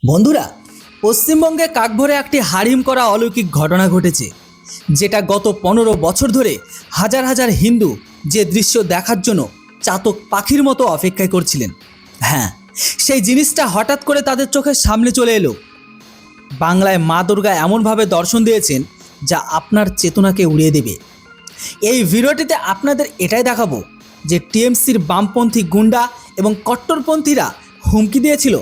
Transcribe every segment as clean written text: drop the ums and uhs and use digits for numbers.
বন্ধুরা, পশ্চিমবঙ্গে কাকভরে একটি হারিম করা অলৌকিক ঘটনা ঘটেছে, যেটা গত 15 বছর ধরে হাজার হাজার হিন্দু যে দৃশ্য দেখার জন্য চাতক পাখির মতো অপেক্ষায় করছিলেন। হ্যাঁ, সেই জিনিসটা হঠাৎ করে তাদের চোখের সামনে চলে এলো। বাংলায় মা দুর্গা এমনভাবে দর্শন দিয়েছেন যা আপনার চেতনাকে উড়িয়ে দেবে। এই ভিডিওটিতে আপনাদের এটাই দেখাবো যে টিএমসির বামপন্থী গুন্ডা এবং কট্টরপন্থীরা হুমকি দিয়েছিল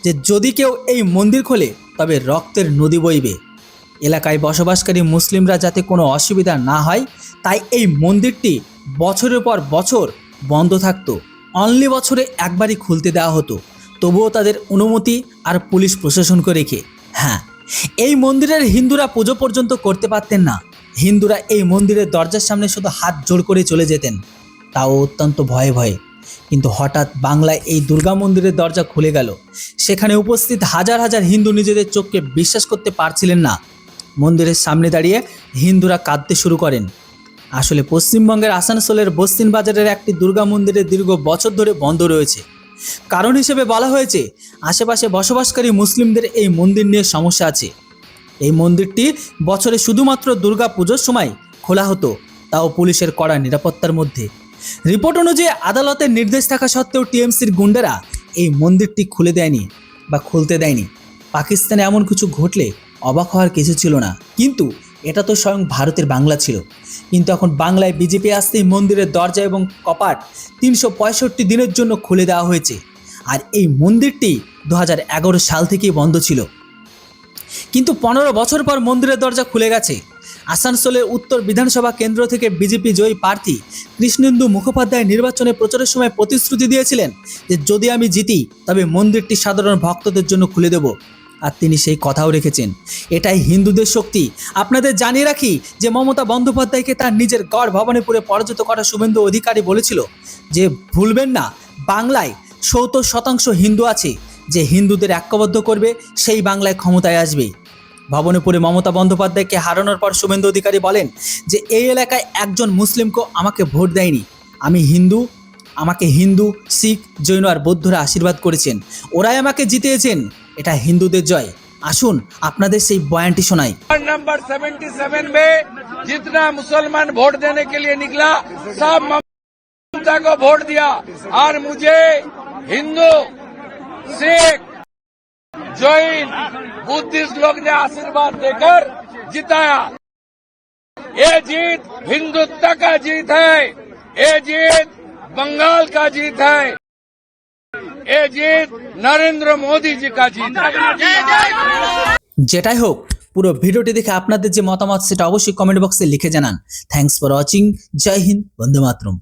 যে যদি কেউ এই মন্দির খোলে তবে রক্তের নদী বইবে। এলাকায় বসবাসকারী মুসলিমরা যাতে কোনো অসুবিধা না হয় তাই এই মন্দিরটি বছরের পর বছর বন্ধ থাকতো। অনলি বছরে একবারই খুলতে দেওয়া হতো, তবুও তাদের অনুমতি আর পুলিশ প্রশাসনকে রেখে। হ্যাঁ, এই মন্দিরের হিন্দুরা পুজো পর্যন্ত করতে পারতেন না। হিন্দুরা এই মন্দিরের দরজার সামনে শুধু হাত জোড় করে চলে যেতেন, তাও অত্যন্ত ভয়ে ভয়ে। কিন্তু হঠাৎ বাংলায় এই দুর্গা মন্দিরের দরজা খুলে গেল। সেখানে উপস্থিত হাজার হাজার হিন্দু নিজেদের চোখকে বিশ্বাস করতে পারছিলেন না। মন্দিরের সামনে দাঁড়িয়ে হিন্দুরা কাঁদতে শুরু করেন। আসলে পশ্চিমবঙ্গের আসানসোলের বস্তিন বাজারের একটি দুর্গা মন্দিরের দীর্ঘ বছর ধরে বন্ধ রয়েছে। কারণ হিসেবে বলা হয়েছে আশেপাশে বসবাসকারী মুসলিমদের এই মন্দির নিয়ে সমস্যা আছে। এই মন্দিরটি বছরে শুধুমাত্র দুর্গা পুজোর সময় খোলা হতো, তাও পুলিশের কড়া নিরাপত্তার মধ্যে। রিপোর্ট অনুযায়ী আদালতের নির্দেশ থাকা সত্ত্বেও টিএমসির গুন্ডারা এই মন্দিরটি খুলে দেয়নি বা খুলতে দেয়নি। পাকিস্তানে এমন কিছু ঘটলে অবাক হওয়ার কিছু ছিল না, কিন্তু এটা তো স্বয়ং ভারতের বাংলা ছিল। কিন্তু এখন বাংলায় বিজেপি আসতেই মন্দিরের দরজা এবং কপাট 365 দিনের জন্য খুলে দেওয়া হয়েছে। আর এই মন্দিরটি 2011 সাল থেকেই বন্ধ ছিল, কিন্তু 15 বছর পর মন্দিরের দরজা খুলে গেছে। আসানসোলের উত্তর বিধানসভা কেন্দ্র থেকে বিজেপি জয়ী প্রার্থী কৃষ্ণেন্দু মুখোপাধ্যায় নির্বাচনে প্রচারের সময় প্রতিশ্রুতি দিয়েছিলেন যে যদি আমি জিতি তবে মন্দিরটি সাধারণ ভক্তদের জন্য খুলে দেব, আর তিনি সেই কথাও রেখেছেন। এটাই হিন্দুদের শক্তি। আপনাদের জানিয়ে রাখি যে মমতা বন্দ্যোপাধ্যায়কে তার নিজের গড় ভবানীপুরে পরাজিত করা শুভেন্দু অধিকারী বলেছিল যে ভুলবেন না, বাংলায় 70% হিন্দু আছে, যে হিন্দুদের ঐক্যবদ্ধ করবে সেই বাংলায় ক্ষমতায় আসবে। ভবানীপুরে মমতা বন্দ্যোপাধ্যায়কে হারানোর পর শুভেন্দু অধিকারী বলেন যে এই এলাকায় একজন মুসলিমকেও আমাকে ভোট দেয়নি। আমি হিন্দু, আমাকে হিন্দু, শিখ, জৈন আর বৌদ্ধরা আশীর্বাদ করেছেন, ওরাই আমাকে জিতিয়েছেন। এটা হিন্দুদের জয়। আসুন আপনাদের সেই বয়ানটি শোনাই। नंबर 77 में जितना मुसलमान वोट देने के लिए निकला सब ममता को वोट दिया, और मुझे हिंदू, सिख, जैन, बुद्धिस्ट लोग ने आशीर्वाद देकर जिताया। ये जीत हिंदुत्व का जीत है, ये जीत बंगाल का जीत है, ये जीत नरेंद्र मोदी जी का जीत है। যেটাই হোক, পুরো ভিডিওটি দেখে আপনাদের যে মতামত সেটা অবশ্যই কমেন্ট বক্সে লিখে জানান। Thanks for watching. Jai Hind, Vande Mataram.